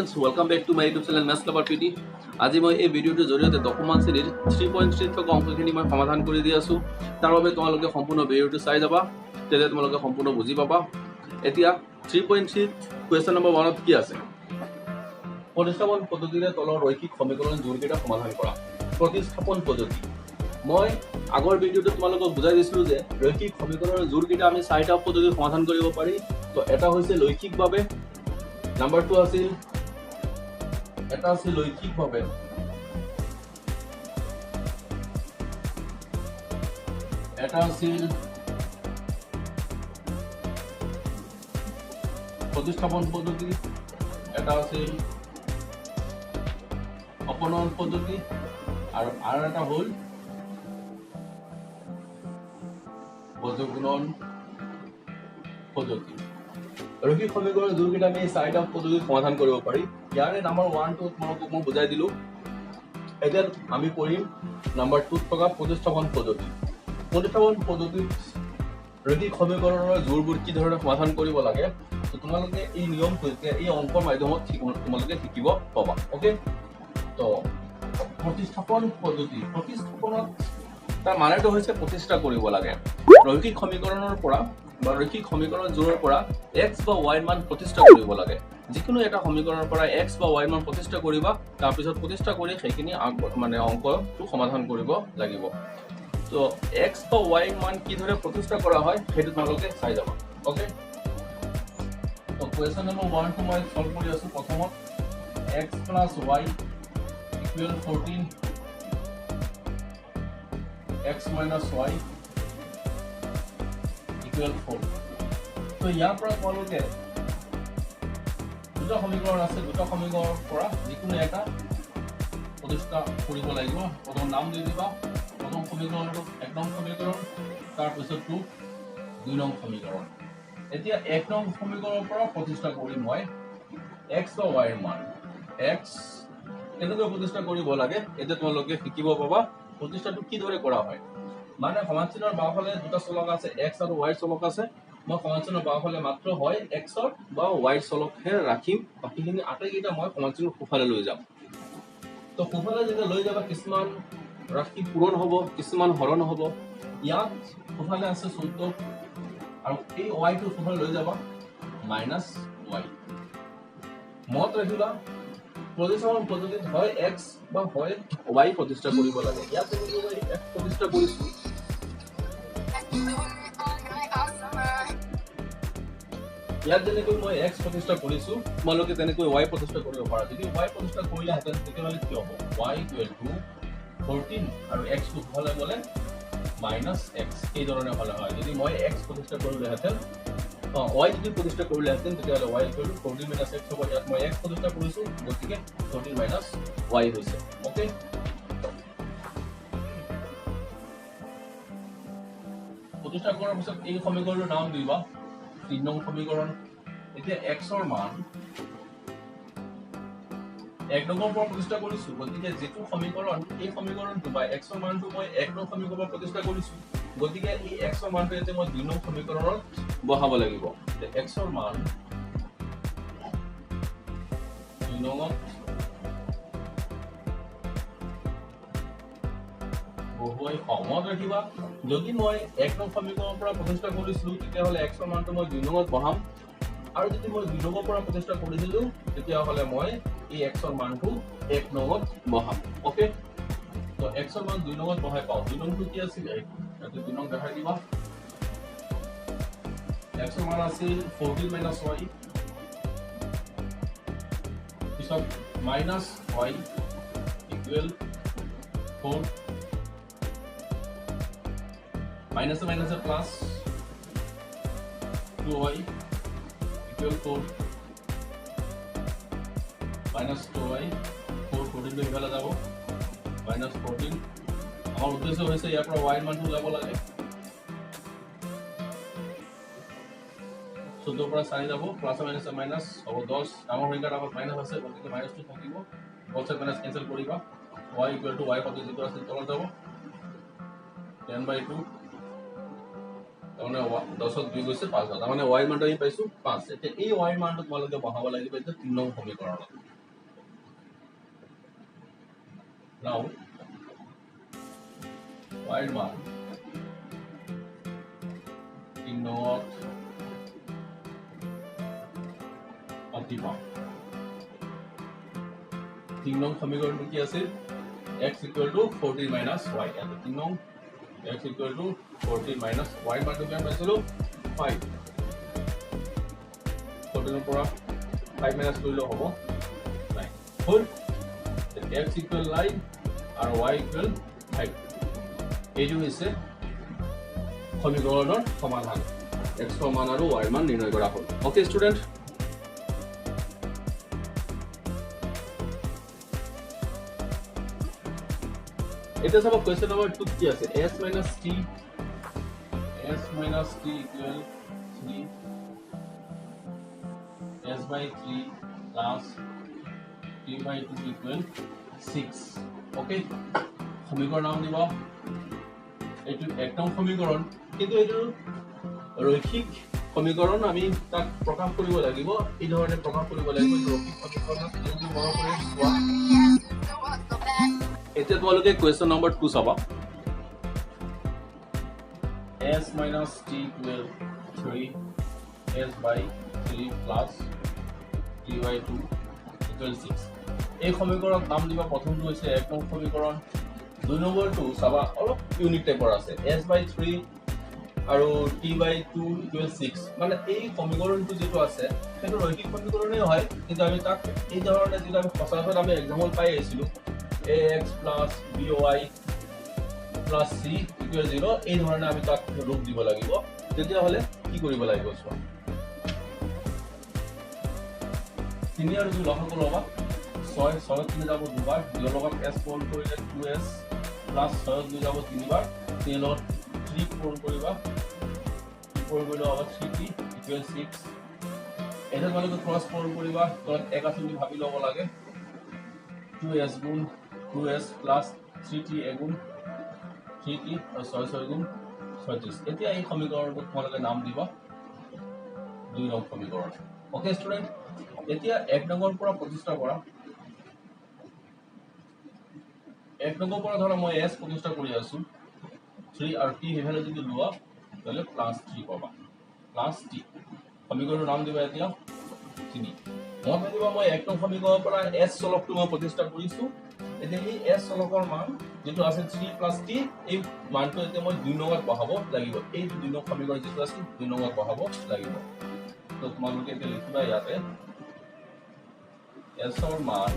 students, welcome back to my YouTube channel Maths Lover PT. আজি মই এই ভিডিওটোৰ জৰিয়তে দশম শ্ৰেণীৰ 3.3 থকা অংকখিনি মই সমাধান কৰি দি আছো। তাৰ বাবে তোমালোকে সম্পূৰ্ণ ভিডিওটো চাই যাবা, তেতিয়াহে তোমালোকে সম্পূৰ্ণ বুজি পাবা। এতিয়া 3.3 কোৱেশ্চন নম্বৰ 1 ত কি আছে? প্ৰতিস্থাপন পদ্ধতিৰে তলৰ ৰৈখিক সমীকৰণ জোৰকেইটা সমাধান কৰা। প্ৰতিস্থাপন পদ্ধতি মই আগৰ ভিডিওটো তোমালোকক বুজাই দিছিলো যে ৰৈখিক সমীকৰণৰ জোৰকেইটা আমি 4টা পদ্ধতিত সমাধান কৰিব পাৰি। তো এটা হৈছে লৈখিকভাৱে, নাম্বাৰ 2 আছিল এটা আছে লৈখিকভাৱে, এটা আছিল প্ৰতিস্থাপন পদ্ধতি, এটা আছিল অপনয়ন পদ্ধতি আৰু এটা হ'ল বজ্ৰগুণন পদ্ধতি। ৰৈখিক সমীকৰণৰ জোৰকেইটা আমি 4টা পদ্ধতিত সমাধান কৰিব পাৰি। ইয়াৰে নাম্বাৰ 1 টো তোমালোকক মই বুজাই দিলো। এতিয়া আমি কৰিম নাম্বাৰ 2 থকা প্ৰতিস্থাপন পদ্ধতি। প্ৰতিস্থাপন পদ্ধতিত ৰৈখিক সমীকৰণৰ জোৰবোৰ কি ধৰণে সমাধান কৰিব লাগে, তো তোমালোকে এই নিয়মটো এই অংকৰ মাধ্যমত তোমালোকে শিকিব পাবা। ওকে, তো প্ৰতিস্থাপন পদ্ধতি, প্ৰতিস্থাপনত তাৰ মানেটো হৈছে প্ৰতিষ্ঠা কৰিব লাগে। ৰৈখিক সমীকৰণৰ পৰা বা ৰৈখিক সমীকৰণৰ জোৰৰ পৰা x বা y মান প্ৰতিষ্ঠা কৰিব লাগে। যিকোনো এটা সমীকৰণৰ পৰা x বা y মান প্ৰতিষ্ঠা কৰিবা, তাৰ পিছত প্ৰতিষ্ঠা কৰি সেইখিনি মানে অংকটো সমাধান কৰিব লাগিব। তো x বা y মান কি ধৰণে প্ৰতিষ্ঠা কৰা হয় সেইটো তোমালোকে চাই যাবা। ওকে, তো কোৱেশ্চন নম্বৰ 1 টো মই সলভ কৰি আছো। প্ৰথমত x + y = 14, x - y = 4। তো ইয়াৰ পৰা তোমালোকে দুটা সমীকৰণ আছে, দুটা সমীকৰণৰ পৰা যিকোনো এটা প্ৰতিষ্ঠা কৰিব লাগিব। প্ৰথম নাম দি দিবা, প্ৰথম সমীকৰণটো 1 নং সমীকৰণ, তাৰপিছতটো 2 নং সমীকৰণ। এতিয়া 1 নং সমীকৰণৰ পৰা প্ৰতিষ্ঠা কৰি মই x বা y ৰ মান x কেনেকৈ প্ৰতিষ্ঠা কৰিব লাগে এতিয়া তোমালোকে শিকিব পাবা। প্ৰতিষ্ঠাটো কি দৰে কৰা হয়, মানে সমান্তৰালৰ বাওঁফালে দুটা চলক আছে, x আৰু y চলক আছে। মই সমান্তৰালৰ বাওঁফালে মাত্ৰ হয় x বা y চলকহে ৰাখিম, বাকীখিনি আটাইকেইটা মই সমান্তৰালৰ সোঁফালে লৈ যাম। তো সোঁফালে যেতিয়া লৈ যাবা কিছুমান ৰাশি পূৰণ হ'ব, কিছুমান হৰণ হ'ব। ইয়াত সোঁফালে আছে 14 আৰু এই y টো সোঁফালে লৈ যাবা -y। মনত ৰাখিবা প্ৰতিস্থাপন পদ্ধতিত হয় x বা হয় y প্ৰতিষ্ঠা কৰিব লাগে। ইয়াত মই x প্ৰতিষ্ঠা কৰিছো, ইয়াত যেনেকৈ মই x প্ৰতিষ্ঠা কৰিছো তোমালোকে তেনেকৈ y প্ৰতিষ্ঠা কৰিব পাৰা। যদি y প্ৰতিষ্ঠা কৰিলে হেতেন তেতিয়াহ'লে কি হ'ব, y = 14 আৰু x টো হ'লে গ'লে -x, এই ধৰণে হ'লে হয়। যদি মই x প্ৰতিষ্ঠা কৰিলে হেতেন y যদি প্ৰতিষ্ঠা কৰিলে হেতেন তেতিয়াহ'লে y = 14 - x হ'ব। ইয়াত মই x প্ৰতিষ্ঠা কৰিছো, গতিকে 14 - y হৈছে। ওকে, প্ৰতিষ্ঠা কৰাৰ পিছত এই সমীকৰণটোৰ নাম দিবা 3 নং সমীকৰণ। এতিয়া x ৰ মান 1 নম্বৰ পৰা প্ৰতিষ্ঠা কৰিছো, গতিকে যেটো সমীকৰণ এই সমীকৰণটো বা x ৰ মানটো মই 1 নং সমীকৰণত প্ৰতিষ্ঠা কৰিছো, গতিকে এই x ৰ মানটো এতিয়া মই 2 নং সমীকৰণত বহাব লাগিব। x ৰ মান 2 নংত বহুৱাই মনত ৰাখিবা। যদি মই 1 নং সমীকৰণৰ পৰা প্ৰতিষ্ঠা কৰিছিলো তেতিয়াহ'লে x ৰ মানটো মই 2 নংত বহাম, আৰু যদি মই 2 নংৰ পৰা প্ৰতিষ্ঠা কৰিছিলো তেতিয়াহ'লে মই এই x ৰ মানটো 1 নংত বহাম। ওকে, তো x ৰ মান 2 নংত বহাই পাওঁ। 2 নংটো কি আছিল, ইয়াতে 2 নং দেখাই দিবা। x ৰ মান আছিল 14 - y, পিছত -y = 4, মাইনাসে মাইনাসে প্লাস 2y = 4, -2y 4 14 লৈ ইফালে যাব -14। আমাৰ উদ্দেশ্য হৈছে ইয়াৰ পৰা y ৰ মানটো যাব লাগে। 14 পৰা 4 যাব, প্লাসে মাইনাসে মাইনাস হ'ব 10। ডাঙৰ সংখ্যাৰ আগত মাইনাস আছে, গতিকে -2 থাকিব, বলছে মাইনাস কেনসেল কৰিবা। y = y পদ্ধতি যিটো আছে তলত যাব 10/2, তাৰমানে 10ত 2 গৈছে 5, তাৰমানে y মানটো আমি পাইছো 5। এতিয়া এই y মানটো তোমালোকে বহাব লাগিব এতিয়া 3 নং সমীকৰণত। Now y এর মান 3 নং পাতি পাও 3 নং সমীকরণটো কি আছিল x = 14 - y and 3 নং x = 14 - y মানটো কিমান পাইছিলো 5 14 ৰ পৰা 5 মাইনাস কৰিলে হ'ব 9 হ'ল x = 9 আৰু y = 5 এইটো হৈছে সমীকৰণৰ সমাধান x ৰ মান আৰু y ৰ মান নিৰ্ণয় কৰা হ'ল ওকে ষ্টুডেন্ট এটা সব কোয়েশ্চন নাম্বার 2 কি আছে s - t equal 3 s/3 plus t/2 equal 6 okay সমীকরণ নাম দিবা এটু এক নং সমীকরণ কিন্তু এটু রৈখিক সমীকরণ আমি তাক প্রকাশ কৰিব লাগিব এই ধৰণে প্ৰকাশ কৰিব লাগিব ৰৈখিক সমীকৰণত যদি মনত কৰি চোৱা এতিয়া তোমালোকে কোয়েশ্চন নাম্বার 2 চাবা s - t equal 3 s/3 plus t/2 equal 6 এই সমীকরণ নাম দিবা প্ৰথমটো হৈছে এক নং সমীকৰণ দুই নম্বৰটো চাবা অলপ ইউনিক টাইপৰ আছে s/3 আৰু t/2 equal 6 মানে এই সমীকৰণটো যেটো আছে সেইটো ৰৈখিক সমীকৰণেই হয় কিন্তু আমি তাক এই ধৰণে যেটা আমি সচৰাচৰ আমি এক্সাম্পল পাই আছিলো ax plus by plus c equal 0 এই ধৰণে আমি তাক ৰূপ দিব লাগিব তেতিয়া হলে কি কৰিব লাগিব চোৱা তিনি আৰু দুই লসাগু লবা 6 6 3 যাব দুবাৰ দুৰ লগত s পূৰণ কৰিলে 2s plus 6 2 যাব তিনিবাৰ 3 লগত 3 পূৰণ কৰিবা পূৰণ কৰিলে হ'ব 3t equal 6 এটা তোমালোকে ক্ৰস পূৰণ কৰিবা তত এক আছে বুলি ভাবি লব লাগে 2s গুণ 2s plus 3t এগুণ 3t আৰু 6 6 গুণ 36 এতিয়া এই সমীকৰণটো তোমালোকে নাম দিবা দুই নং সমীকৰণ ওকে ষ্টুডেন্ট এতিয়া এক নম্বৰ পৰা প্ৰতিষ্ঠা কৰা এক নম্বৰ পৰা ধৰা মই s প্ৰতিষ্ঠা কৰি আছো 3 আৰু t হেভেলে যদি লোৱা তাহলে +3 পাবা +t সমীকৰণৰ নাম দিবা এতিয়া 3 মই ভাবিবা মই এক নং সমীকৰণৰ পৰা s চলকটো মই প্ৰতিষ্ঠা কৰিছো এতিয়া এই s চলকৰ মান যেটো আছে 3 + t এই মানটো এতিয়া মই দুই নম্বৰত বহাব লাগিব এই দুই নং সমীকৰণ যেটো আছে দুই নম্বৰত বহাব লাগিব তো তোমালোকে এতিয়া লিখিবা ইয়াতে s ৰ মান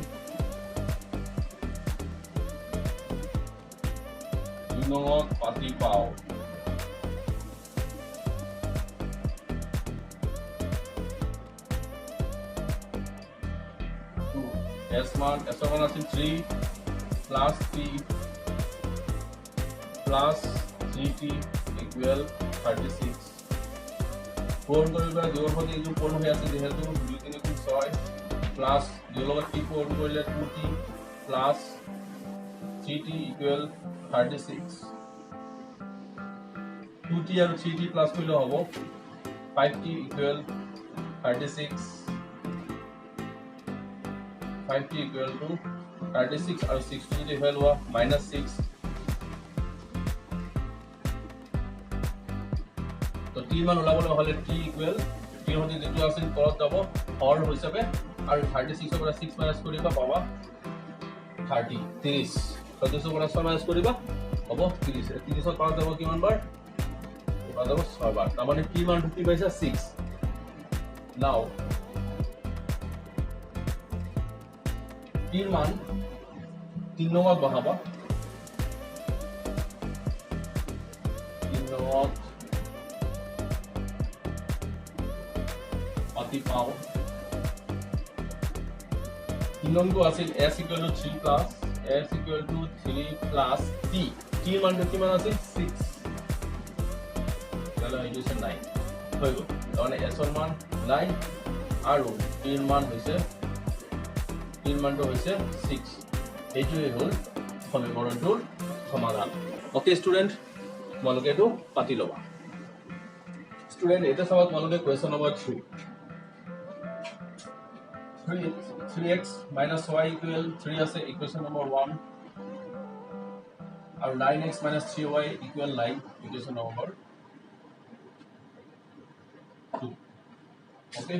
দুই নম্বৰত পাতি পাও s মান আছে 3 plus t plus 3t equal 36 পূরণ কৰিবা দুৰ সৈতে এই পূৰণ হৈ আছে যেহেতু 2 3 গুণ 6 plus দুৰ লগত t পূৰণ কৰিলে 2t plus 3t equal 36 2t আৰু 3t plus কৰিলে হ'ব 5t equal 36 5t equal to 36 আৰু 6 to the value of -6 তো t মান ওলাবলৈ হলে t equal t হতে যেটো আছে তলত যাব হৰ হিচাপে আৰু 36 পৰা 6 মাইনাস কৰিবা পাবা 30 30 36 পৰা 6 মাইনাস কৰিবা হ'ব 30 30 ৰ পৰা যাব কিমান বাৰ এবাৰ যাব 6 বাৰ তাৰ মানে t মান কি পাইছা 6 নাও t মান 3 নম্বৰত বহাবা 3 নম্বৰত পাতি পাও 3 নম্বৰটো আছিল s = 3 plus s = 3 plus t t মানটো কিমান আছিল 6 তাহলে এইটো হৈছে 9 হৈ গ'ল মানে s ৰ মান 9 আৰু t ৰ মান হৈছে 3 মানটো হৈছে 6 এইটোৱে হ'ল সমীকৰণটোৰ সমাধান ওকে ষ্টুডেন্ট তোমালোকে এটো পাতি লবা ষ্টুডেন্ট এটা সবাই তোমালোকে কোয়েশ্চন নম্বৰ 3 3x - y = 3 আছে ইকুয়েশন নম্বৰ 1 আৰু 9x minus 3y equal 9 equation number 2 okay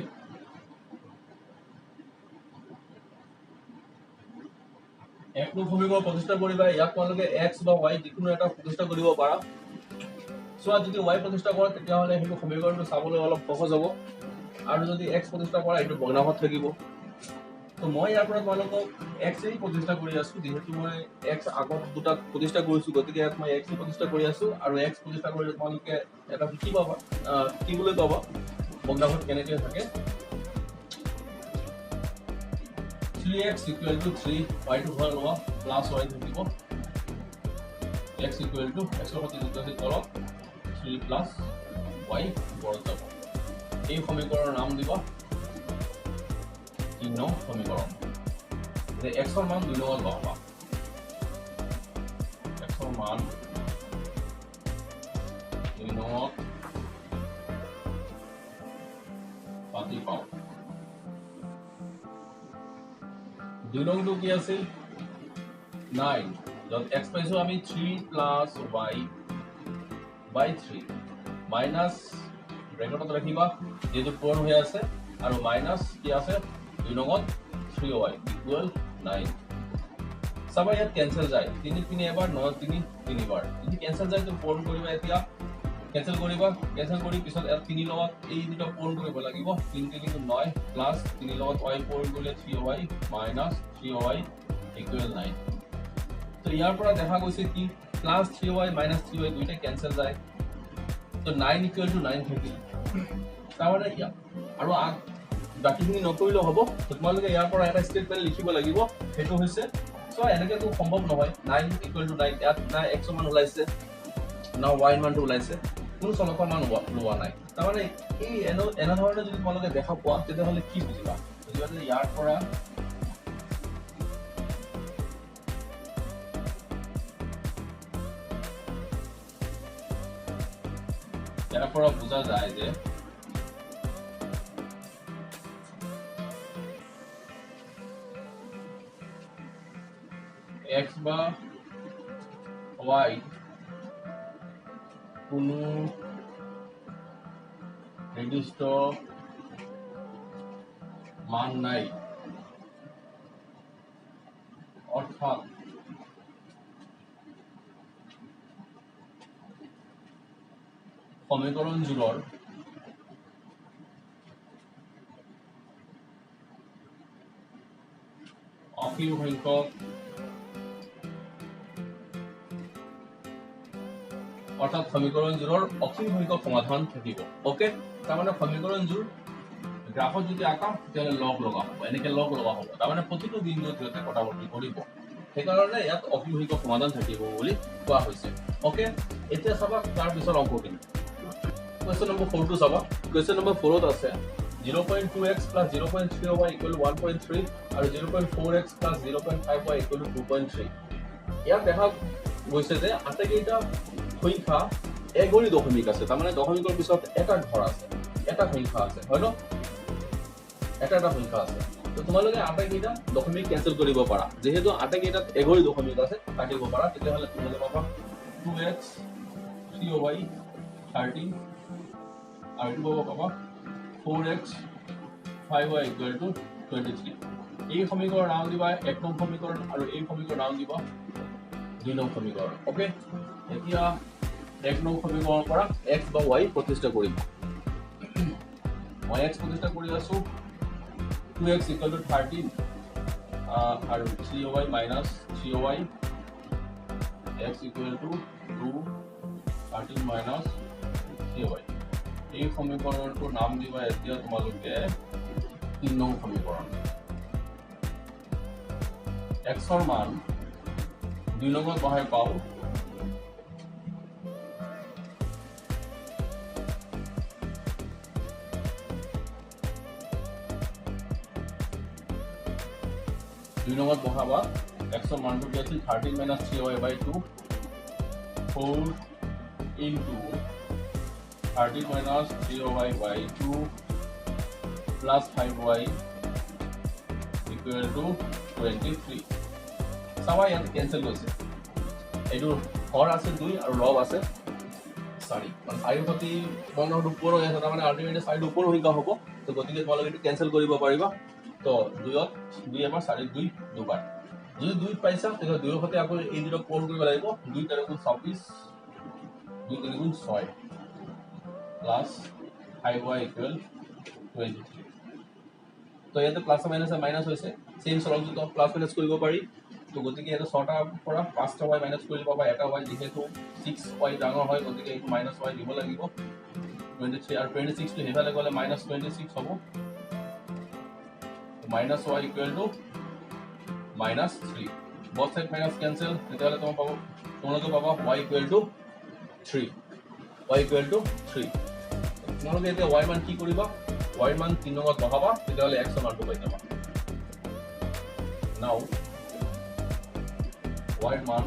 এক নং সমীকৰণ প্ৰতিষ্ঠা কৰিবা ইয়াক তোমালোকে x বা y যিকোনো এটা প্ৰতিষ্ঠা কৰিব পাৰা সো যদি y প্ৰতিষ্ঠা কৰা তেতিয়া হলে হেতু সমীকৰণটো চাবলৈ অলপ সহজ হ'ব আৰু যদি x প্ৰতিষ্ঠা কৰা এটো ভগ্নাংশত থাকিব তো মই ইয়াৰ পৰা তোমালোকক x এই প্ৰতিষ্ঠা কৰি আছো যেহেতু মই x আগত দুটা প্ৰতিষ্ঠা কৰিছো গতিকে ইয়াত মই x প্ৰতিষ্ঠা কৰি আছো আৰু x প্ৰতিষ্ঠা কৰিলে তোমালোকে এটা কি পাবা কি বুলি পাবা ভগ্নাংশত কেনেকৈ থাকে 3x equal to 3 y to the power plus y থাকিব x equal to x ৰ সৈতে যুক্ত আছে তলত 3 plus y ওপৰত যাব এই সমীকৰণৰ নাম দিবা 3 নং সমীকৰণ যে x ৰ মান 2 লগত পাবা x ৰ মান 2 লগত পাতি পাও 2 নং কি আছে 9 যত x পাইছো আমি 3 plus y by 3 minus ব্ৰেকেটত ৰাখিবা যেটো পূৰণ হৈ আছে আৰু মাইনাস কি আছে 2 লগত 3y equal 9 সব ইয়াত কেনসেল যায় 3 3 এবাৰ 9 3 3 বাৰ যদি কেনসেল যায় তো পূৰণ কৰিবা এতিয়া কেনসেল কৰিবা কেনসেল কৰি পিছত 3 লগত এই দুটা পূৰণ কৰিব লাগিব 3 3 9 প্লাস 3 লগত y পূৰণ কৰিলে 3y minus 3y equal 9 তো ইয়াৰ পৰা দেখা গৈছে কি প্লাস 3y minus 3y দুইটা কেনসেল যায় তো 9 equal to 9 থাকিল তাহলে ইয়া আৰু বাকিখিনি নকৰিলে হ'ব তোমালোকে ইয়াৰ পৰা এটা ষ্টেটমেন্ট লিখিব লাগিব হেতু হৈছে সো এনেকে তো সম্ভৱ নহয় 9 equal to 9 ইয়াত না x মান ওলাইছে না y মানটো ওলাইছে কোনো চলকৰ মান লোৱা নাই তাৰমানে এই এনা ধৰণে যদি তোমালোকে দেখা পোৱা তেতিয়াহলে কি বুজিবা বুজিবা ইয়াৰ পৰা ইয়াৰ পৰা বুজা যায় যে x বা y কোনো নিৰ্দিষ্ট মান নাই অৰ্থাৎ সমীকৰণজোৰৰ অসীম সংখ্যক অৰ্থাৎ সমীকৰণজোৰৰ অসীম সংখ্যক সমাধান থাকিব ওকে তাৰমানে সমীকৰণজোৰ গ্ৰাফত যদি আঁকা তেতিয়াহলে লগ লগা হ'ব এনেকে লগ লগা হ'ব তাৰমানে প্ৰতিটো বিন্দুত যতে কটাবৰ্তি কৰিব সেইকাৰণে ইয়াত অসীম সংখ্যক সমাধান থাকিব বুলি কোৱা হৈছে ওকে এতিয়া চাবা তাৰ পিছৰ অংকখিনি question number 4 to saba question number 4 ত আছে 0.2x plus 0.3y equal 1.3 আৰু 0.4x plus 0.5y equal 2.3 ইয়াত দেখা গৈছে যে আটাইকেইটা সংখ্যা এগৰি দশমিক আছে তাৰমানে দশমিকৰ পিছত এটা ঘৰ আছে এটা সংখ্যা আছে হয় ন এটা সংখ্যা আছে তো তোমালোকে আটাইকেইটা দশমিক কেনসেল কৰিব পাৰা যেহেতু আটাইকেইটা এগৰি দশমিক আছে কাটিব পাৰা তেতিয়াহলে তোমালোকে পাবা 2x 3y 13 আৰু এইটো পাবা 4x 5y equal to 23 এই সমীকৰণ নাম দিবা এক নং সমীকৰণ আৰু এই সমীকৰণ নাম দিবা দুই নং সমীকৰণ ওকে এতিয়া এক নং সমীকৰণৰ পৰা x বা y প্ৰতিষ্ঠা কৰিম মই x প্ৰতিষ্ঠা কৰি আছো 2x equal to 13 আৰু 3y minus 3y x equal to 2 13 minus 3y এই সমীকৰণটোৰ নাম দিবা এতিয়া তোমালোকে 3 নং সমীকৰণ x ৰ মান 2 লগত বহাই পাও 2 নম্বৰ বহাবা x ৰ মানটো কি আছিল 13 minus 3y by 2 4 into 13 minus 3y by 2 plus 5y equal to 23 সবাই ইয়াত ক্যান্সেল হৈছে এইটো হৰ আছে 2 আৰু লব আছে 4 মানে 4 সতি বৰ্ণৰ ওপৰ হৈ আছে তাৰমানে আল্টিমেটলি 4 ওপৰ হৈ হ'ব তো গতিকে তোমালোকে এইটো কেনসেল কৰিব পাৰিবা তো 2 2 এবাৰ 4 2 দুবাৰ যদি 2 পাইছা তেতিয়া 2 সতি আকৌ এই দুটো পূৰণ কৰিব লাগিব 2 3 গুণ 26 2 3 গুণ 6 প্লাস 5y ইকুৱেল 23 তো ইয়াতে প্লাস মাইনাস মাইনাস হৈছে সেম সলভ তো প্লাস মাইনাস কৰিব পাৰি তো গতিকে এটা 6টাৰ পৰা 5টা y মাইনাস কৰি পাবা এটা y যেহেতু 6y ডাঙৰ হয় গতিকে এইটো মাইনাস y দিব লাগিব 23 আৰু 26 টো হেভালে গলে মাইনাস 26 হ'ব minus y equal to minus 3 both side minus cancel তেতিয়াহলে তোমালোকে পাবা y equal to 3 y equal to 3 তোমালোকে এতিয়া y মান কি কৰিবা y মান 3 লগত বহাবা তেতিয়াহলে x ৰ মানটো পাই যাবা now y মান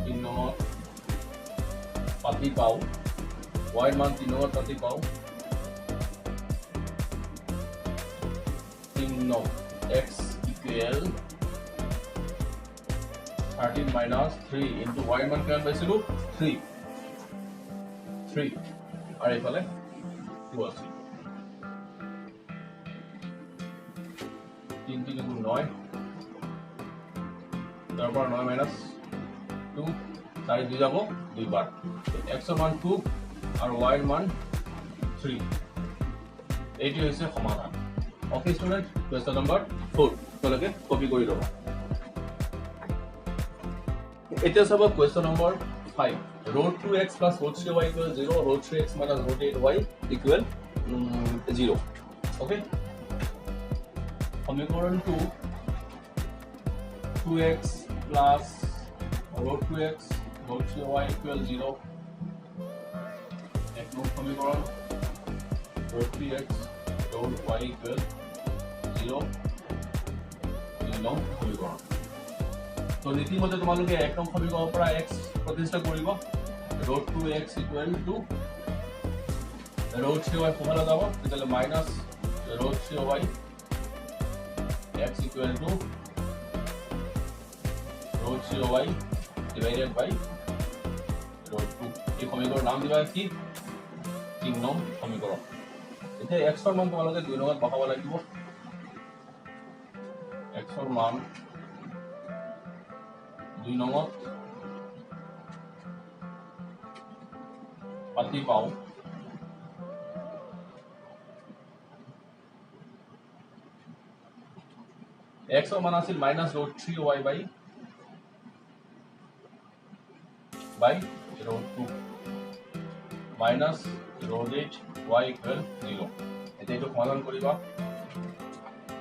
3 লগত পাতি পাও y মান 3 লগত পাতি পাও 3 x equal 13 minus 3 into y মান কিমান পাইছিলো 3 আৰু এইফালে 2 আছে 3 3 গুণ 9 তারপর 9 minus 2 তাই 2 যাব 2 বার x এর মান 2 আর y এর মান 3 এইটি হইছে সমাধান ওকে স্টুডেন্ট কোয়েশ্চন নাম্বার 4 তোলকে কপি কৰি লবা এতিয়া সব question number 5 root 2x plus root 3y equal 0 root 3x minus root 8y equal 0 okay समीकरण 2 2x plus root 2x root 3y equal 0 एक नंबर समीकरण root 3x root y equal 0 number समीकरण तो নীতিমতে তোমালোকে এক নং সমীকৰণৰ পৰা x প্ৰতিষ্ঠা কৰিব root 2x equal to root 3y পঢ়ালা যাব তেতিয়ালে minus root 3y x equal to root 0y divided by root 2 এই সমীকৰণৰ নাম দিবা কি 3 নং সমীকৰণ এতিয়া x ৰ মান তোমালোকে 2 লগত বহাব লাগিব x ৰ মান 2 নঙত পাতি পাও x ৰ মান আছিল minus root 3y by root 2 minus root 8y equal 0 এতিয়া এইটো সমাধান কৰিবা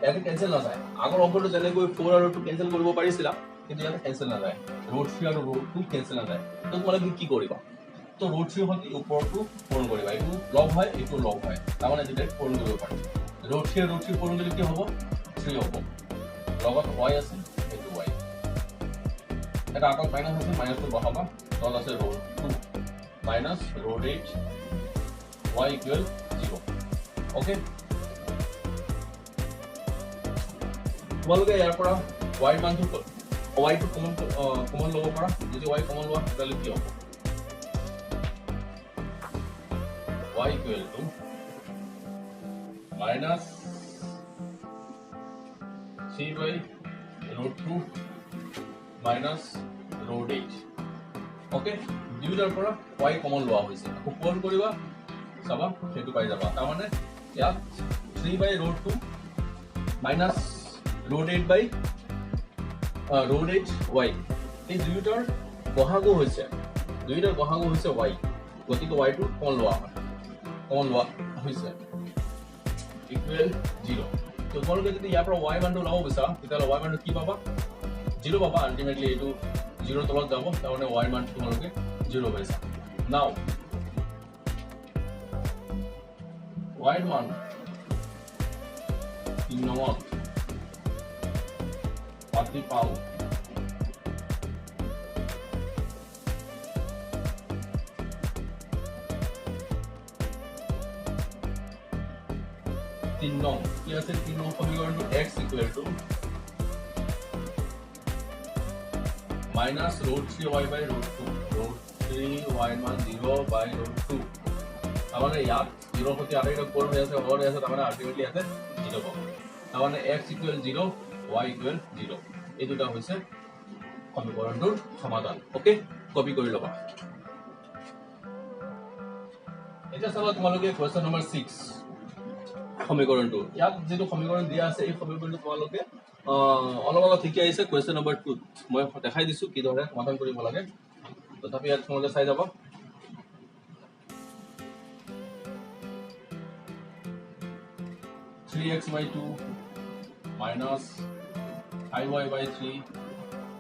ইয়াতে কেনসেল না যায় আগৰ অংকটো যেনে গৈ 4 আৰু 2 কেনসেল কৰিব পাৰিছিলা কিন্তু ইয়াতে কেনসেল না যায় root 3 আৰু root 2 কেনসেল না যায় তো তোমালোকে কি কৰিবা তো root 3 হতি ওপৰটো পূৰণ কৰিবা এইটো লগ হয় এইটো লগ হয় তাৰমানে যেটা পূৰণ কৰিব পাৰি root 3 পূৰণ কৰিলে কি হ'ব 3 হ'ব লগত y আছে এইটো y এটা আগত মাইনাস আছে মাইনাসটো বহাবা তল আছে root 2 minus root 8 y equal 0 okay তোমালোকে ইয়াৰ পৰা y মানটো y টো কমন লব পাৰা যদি y কমন লোৱা তাহলে কি হ'ব y equal to minus 3 by root 2 minus root 8 okay দুইটাৰ পৰা y কমন লোৱা হৈছে পূৰণ কৰিবা চাবা সেইটো পাই যাবা তাৰ মানে ইয়াত 3 by root 2 minus root 8 by root 8 y এই দুইটাৰ গহাগু হৈছে y গতিকে y টো কমন লোৱা হৈছে ইকুৱেল 0 তো তোমালোকে যদি ইয়াৰ পৰা y মানটো লাভ বিচাৰা তেতিয়াহ'লে y মানটো কি পাবা 0 পাবা আল্টিমেটলি এইটো 0 তলত যাব তাৰমানে y মান তোমালোকে 0 পাইছা নাও y মান 3 নম্বর পাতি পাও 3 নং কি আছে 3 নং সমীকরণ x equal to minus root 3y by root 2. Root 3y मान 0 by root 2. तामाने याद 0 होती आगे का कोड में ऐसे और ऐसे तामाने ultimately ऐसे 0 होगा. तामाने x equal 0, y equal 0. ये दुटा होइसे समीकरणটোৰ সমাধান. ओके कॉपी কৰি লবা. এটা চাবা তোমালোকে কোৱেশ্চন নম্বৰ 6 সমীকৰণটো. ইয়াত যেটো সমীকৰণ দিয়া আছে এই সমীকৰণটো তোমালোকে অলপ আগত ঠিক আহিছে কোৱেশ্চন নম্বৰ 2 মই দেখাই দিছো কি ধৰণে সমাধান কৰিব লাগে. তথাপি ইয়াত তোমালোকে চাই যাবা. (3x by 2 minus 5y by 3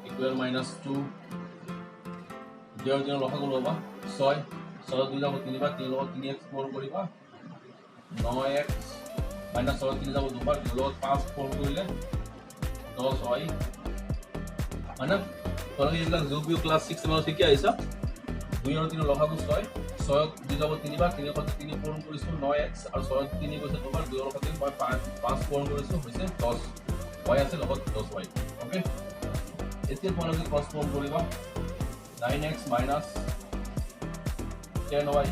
equal minus 2) দিয়ৰ লসাগু লবা 6 6 2 যাব 3 বাৰ 3 লগত 3x স্কোৰ কৰিবা 9x minus 6 3 যাব 2 বাৰ 2 লগত 5 স্কোৰ কৰিলে 10 হয় মানে তোমালোকে এইবিলাক যোগ ক্লাছ 6 মানত শিকি আহিছা 2 আৰু 3 লসাগু 6 6 2 যাব 3 বাৰ 3 লগত 3 পূৰণ কৰিছো 9x আৰু 6 3 গৈছে 2 বাৰ 2 লগত 3 মই 5 পূৰণ কৰিছো হৈছে 10 y আছে লগত 10y ओके এতিয়া তোমালোকে ক্ৰছ পূৰণ কৰিবা 9x minus 10y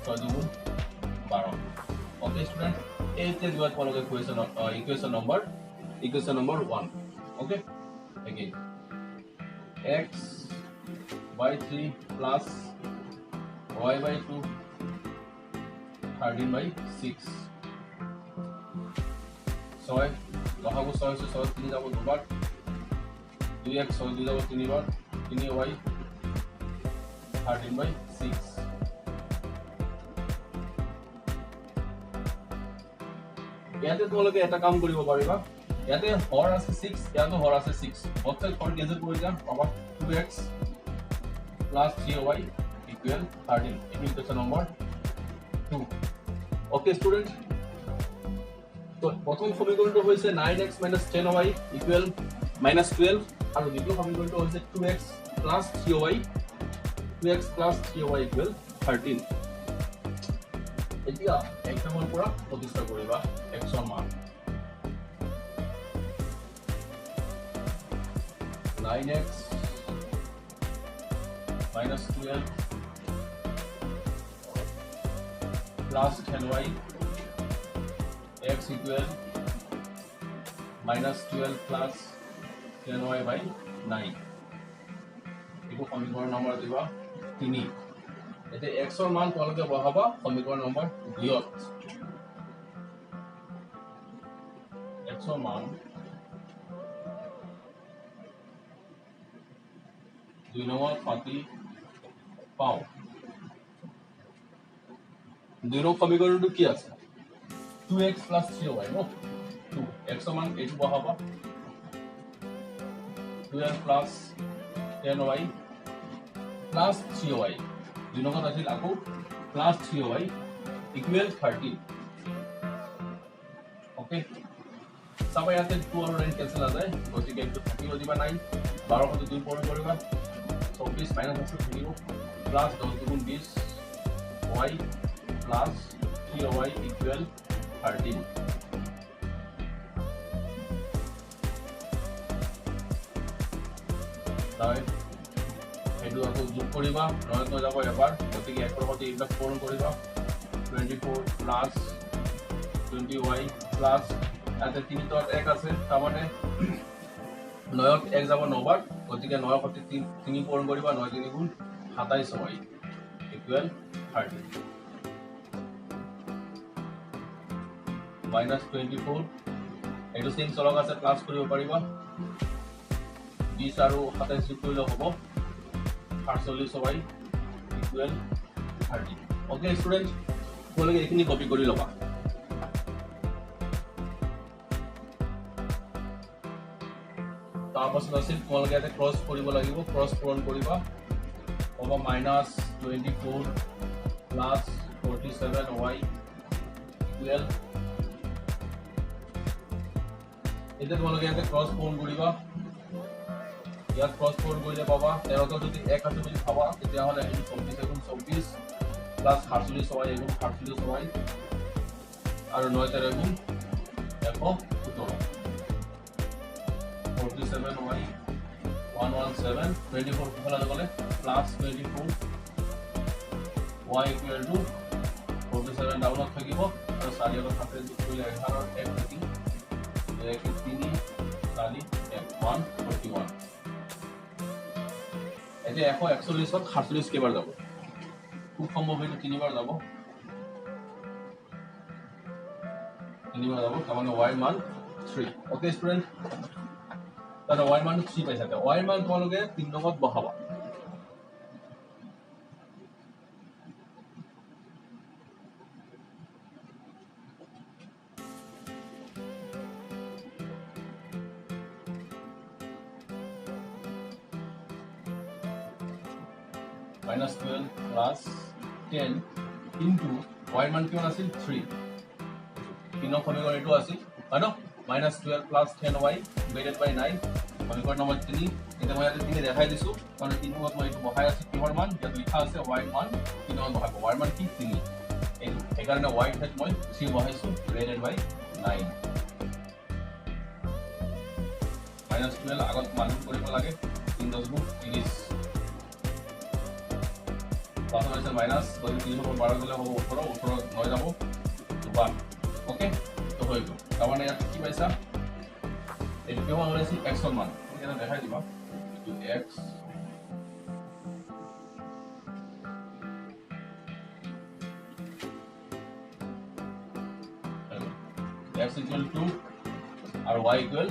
6 2 12 okay student এইতে দুটা তোমালোকে equation number 1 okay again x by 3 plus y by 2 13 by 6 6 লসাগু 6 6 3 যাব 2 বাৰ 2x 6 2 যাব 3 বাৰ 3y 13 by 6 ইয়াতে তোমালোকে এটা কাম কৰিব পাৰিবা ইয়াতে হৰ আছে 6 ইয়াতে হৰ আছে 6 বট সাইড হৰ কেনসেল কৰি দিম পাবা 2x plus 3y equal 13 এই ইকুয়েশন নম্বৰ 2 ओके स्टूडेंट তো প্ৰথম সমীকৰণটো হৈছে 9x minus 10y equal minus 12 আৰু দ্বিতীয় সমীকৰণটো হৈছে 2x plus 3y equal 13 এতিয়া একদমৰ পৰা প্ৰতিষ্ঠা কৰিবা x ৰ মান 9x minus 12 plus 10y x equal minus 12 plus 10y by 9 এইটো সমীকৰণ নম্বৰ দিবা 3 এতে x ৰ মান তোমালোকে বহাবা সমীকৰণ নম্বৰ 2 x ৰ মান 2 নম্বৰ পাতি পাও 2 নম্বৰ সমীকৰণটো কি আছে 2x plus 3y no 2 x ৰ মান এইটো বহাবা 12 plus 10y plus 3y 2 number আছিল আকৌ plus 3y equal 13 ओके सब ইয়াতে 2 আৰু 9 কেনসেল হৈ যায় গতিকে এইটো থাকিব দিবা 9 12 ক 2 পূৰণ কৰিবা 24 মাইনাস আছে থাকিব প্লাস 10 গুণ 20 y plus 3y equal 13 তাই এটো আকৌ যোগ কৰিবা 9 যাব এবাৰ গতিকে একৰ সৈতে এইবিলাক পূৰণ কৰিবা 24 plus 20y plus আতে 3 ত 1 আছে তাৰমানে 9 ত 1 যাব 9 বাৰ গতিকে 9 সৈতে 3 পূৰণ কৰিবা 9 3 গুণ 27y equal 13 minus 24 এটো সেম চলক আছে প্লাস কৰিব পাৰিবা 20 আৰু 27 যোগ কৰিলে হ'ব 48y equal 13 ओके स्टूडेंट তোমালোকে এইখিনি কপি কৰি লবা তাৰপাছত আছে তোমালোকে এটা ক্ৰস কৰিব লাগিব ক্ৰস পূৰণ কৰিবা হ'ব -24 plus 47y equal এটা তোমালোকে এটা ক্ৰস পূৰণ কৰিবা ইয়াত ক্ৰস পূৰণ কৰিলে পাবা 13 যদি 1 আছে বুলি পাবা তেতিয়া হলে এই 24 গুণ 24 প্লাস 48y গুণ 48y আৰু 9 13 গুণ 117 47y 117 24 কোফালে গলে প্লাস 24 y ইকুয়াল টু 47 ডাউনত থাকিব আৰু 4 আৰু 7 যোগ কৰিলে 11 1 থাকি 1 3 4 141 এতিয়া 141 ত 47 কেবাৰ যাব খুব সম্ভৱ হয়তো 3 বাৰ যাব তাৰমানে y মান 3 ওকে স্টুডেন্ট তাহলে y মান 3 পাইছা y মান তোমালোকে 3 লগত বহাবা minus 12 plus 10 into y মান কিমান আছিল 3 তিনৰ সমীকৰণ এইটো আছিল হয় ন minus 12 plus 10y divided by 9 সমীকৰণ নম্বৰ 3 এতিয়া মই ইয়াতে 3 দেখাই দিছো কাৰণ 3 লগত মই এইটো বহাই আছে কিহৰ মান ইয়াত লিখা আছে y মান 3 মান বহাব y মান কি 3 এই সেইকাৰণে y ঠাইত মই 3 বহাইছো divided by 9 minus 12 আগত মান কৰিব লাগে 3 10 গুণ 30 পাঁচ আছে মাইনাস 3 উপর 12 গলে হবে 18 9 যাব 1 ওকে তো হই গো তারমানে এটা কি পাইছা এটা কেমন হইছে x এর মান এটা দেখাই দিবা তো x x equal to আর y equal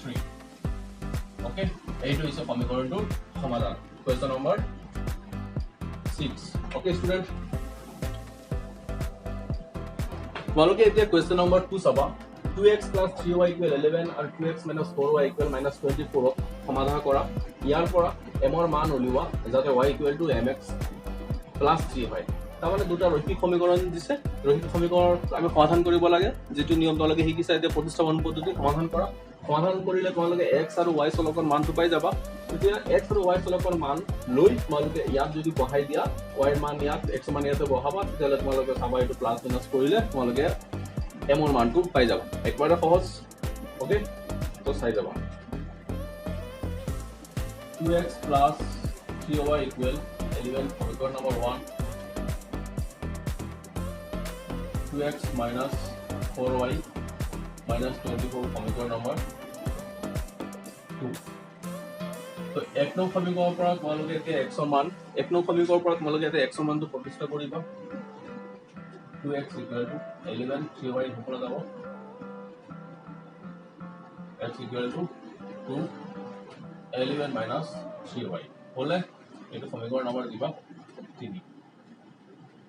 3 ওকে এইটো হইছে সমীকৰণটোৰ সমাধান question number 6 okay student তোমালোকে এতিয়া question number 2 চাবা 2x plus 3y equal 11 আৰু 2x minus 4y equal minus 24 সমাধান কৰা ইয়াৰ পৰা m ৰ মান উলিওৱা যাতে y equal to mx plus 3y তাৰমানে দুটা ৰৈখিক সমীকৰণ দিছে ৰৈখিক সমীকৰণ আমি সমাধান কৰিব লাগে যেটো নিয়ম তোমালোকে শিকিছা এতিয়া প্ৰতিস্থাপন পদ্ধতি সমাধান কৰা সমাধান কৰিলে তোমালোকে x আৰু y চলকৰ মানটো পাই যাবা তেতিয়া x আৰু y চলকৰ মান লৈ তোমালোকে ইয়াত যদি বহাই দিয়া y ৰ মান ইয়াত x ৰ মান ইয়াতে বহাবা তেতিয়া তোমালোকে চাবা এইটো প্লাস মাইনাস কৰিলে তোমালোকে m ৰ মানটো পাই যাবা একবাৰে সহজ ওকে তো চাই যাবা 2x plus 3y equal 11 সমীকৰণ number 1 2x minus 4y minus 24 সমীকৰণ নম্বৰ 2 তো এক নং সমীকৰণৰ পৰা তোমালোকে এতিয়া x ৰ মান এক নং সমীকৰণৰ পৰা তোমালোকে এতিয়া x ৰ মানটো প্ৰতিষ্ঠা কৰিবা 2x equal to 11 3y উপরে যাব x equal to 2 11 minus 3y হলে এইটো সমীকৰণ নম্বৰ দিবা 3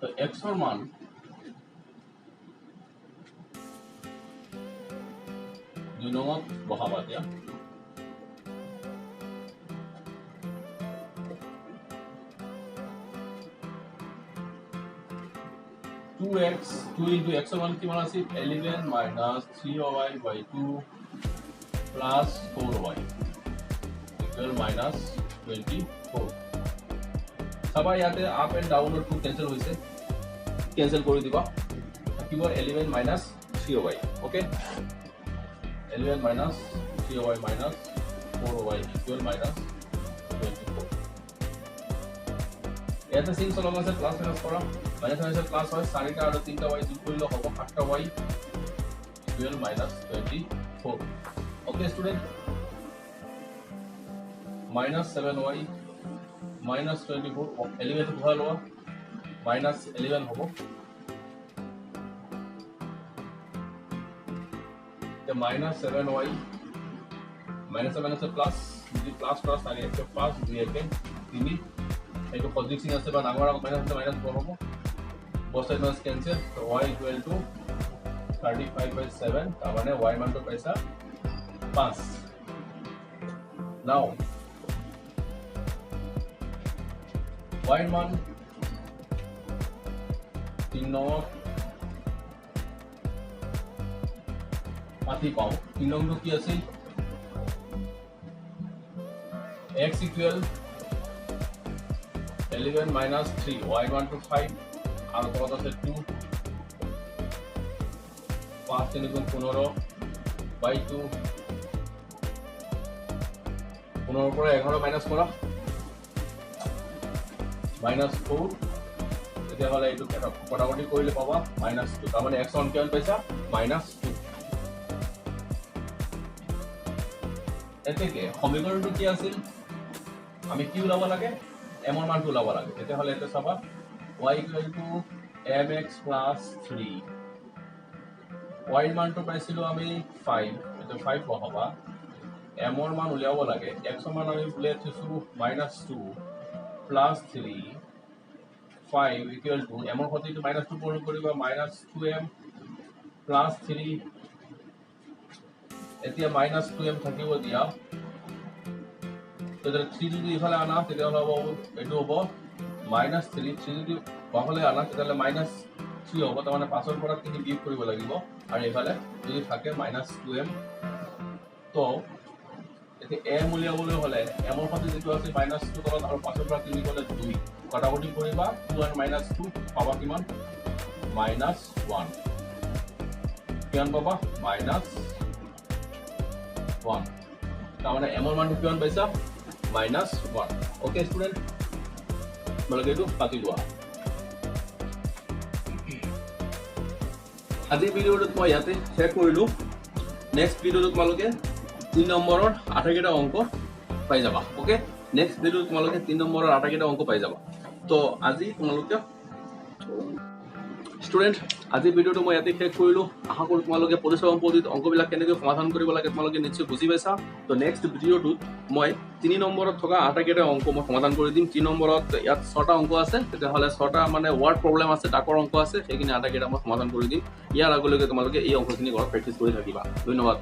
তো x ৰ মান দুই নম্বৰত বহাবা দিয়া 2x 2 into x ৰ মান কিমান আছিল 11 minus 3y by 2 plus 4y equal minus 24 সবাই ইয়াতে up and down to cancel হৈছে ক্যান্সেল কৰি দিবা থাকিব 11 minus 3y okay 11 minus 3y minus 4y equal minus 24 এটা সিং চলক আছে প্লাস মাইনাস কৰা মাইনাস মাইনাস প্লাস হয় 4টা আৰু 3টা y যোগ কৰিলে হ'ব 8টা y equal minus 24 okay student minus 7y minus 24 11 ঘৰ লওয়া minus 11 হ'ব তে minus 7y minus 7 plus যদি প্লাস প্লাস আগে 105 দুই একে 3 এইটো পজিটিভ চিন আছে বা ডাঙৰ আগত মাইনাস মাইনাস হ'ব both sides must cancel so y equal to 35 by 7 তাৰমানে y মানটো পাইছা 5 now y মান 3 নম্বৰ পাতি পাও 3 নম্বৰটো কি আছিল x equal 11 minus 3 y মান to 5 আর কত আছে 2 5 3 গুণ 15 by 2 15 পৰা 11 মাইনাছ কৰা -4 তেতিয়াহ'লে এইটো কটাকটি কৰিলে পাবা -2 তাৰমানে x অন কিমান পাইছা -2 এতেকে সমীকৰণটো কি আছিল আমি কি ওলাব লাগে m ৰ মানটো ওলাব লাগে তেতিয়াহ'লে এটা চাবা y = mx + 3 y ৰ মানটো পাইছিলো আমি 5 এটা 5 লহবা m ৰ মান উলিয়াব লাগে x ৰ মান আমি উলিয়াই থৈছো -2 + 3 5 = m ৰ সৈতে -2 পূৰণ কৰিবা -2m + 3 এতিয়া -2m থাকিব দিয়া তেতিয়া 3 যদি ইফালে আনা তেতিয়াহ'লে হ'ব এইটো হ'ব -3 যদি বাহলে আনা তেতিয়াহ'লে -3 হ'ব তাৰমানে 5 ৰ পৰা 3 বিয়োগ কৰিব লাগিব আৰু ইফালে যদি থাকে -2m তো এতিয়া m উলিয়াবলৈ হ'লে m ৰ সৈতে যেটো আছে -2 তলত আৰু 5 ৰ পৰা 3 গ'লে 2 কটাকটি কৰিবা 2 আৰু -2 পাবা কিমান -1 কিমান পাবা -1 তাৰমানে m ৰ মানটো কিমান পাইছা -1 ওকে ষ্টুডেন্ট তোমালোকে এইটো পাতি লোৱা আজিৰ ভিডিঅ'টোত মই ইয়াতে শেষ কৰিলো নেক্সট ভিডিঅ'টোত তোমালোকে 3 নম্বৰৰ আটাইকেইটা অংক পাই যাবা ওকে নেক্সট ভিডিঅ'ত তোমালোকে 3 নম্বৰৰ আটাইকেইটা অংক পাই যাবা তো আজি তোমালোকে ষ্টুডেন্ট আজি ভিডিঅ'টো মই ইয়াতে শেষ কৰিলো আশা কৰো তোমালোকে পৰিশ্ৰম পদ্ধতিত অংকবিলাক কেনেকৈ সমাধান কৰিব লাগে তোমালোকে নিশ্চয় বুজি পাইছা তো নেক্সট ভিডিঅ'টোত মই 3 নম্বৰত থকা আটাইকেইটা অংক মই সমাধান কৰি দিম 3 নম্বৰত ইয়াত 6টা অংক আছে তেতিয়াহ'লে 6টা মানে ওয়াৰ্ড প্ৰবলেম আছে ডাকৰ অংক আছে সেইখিনি আটাইকেইটা মই সমাধান কৰি দিম ইয়াৰ আগলৈকে তোমালোকে এই অংকখিনি ঘৰত প্ৰেক্টিছ কৰি থাকিবা ধন্যবাদ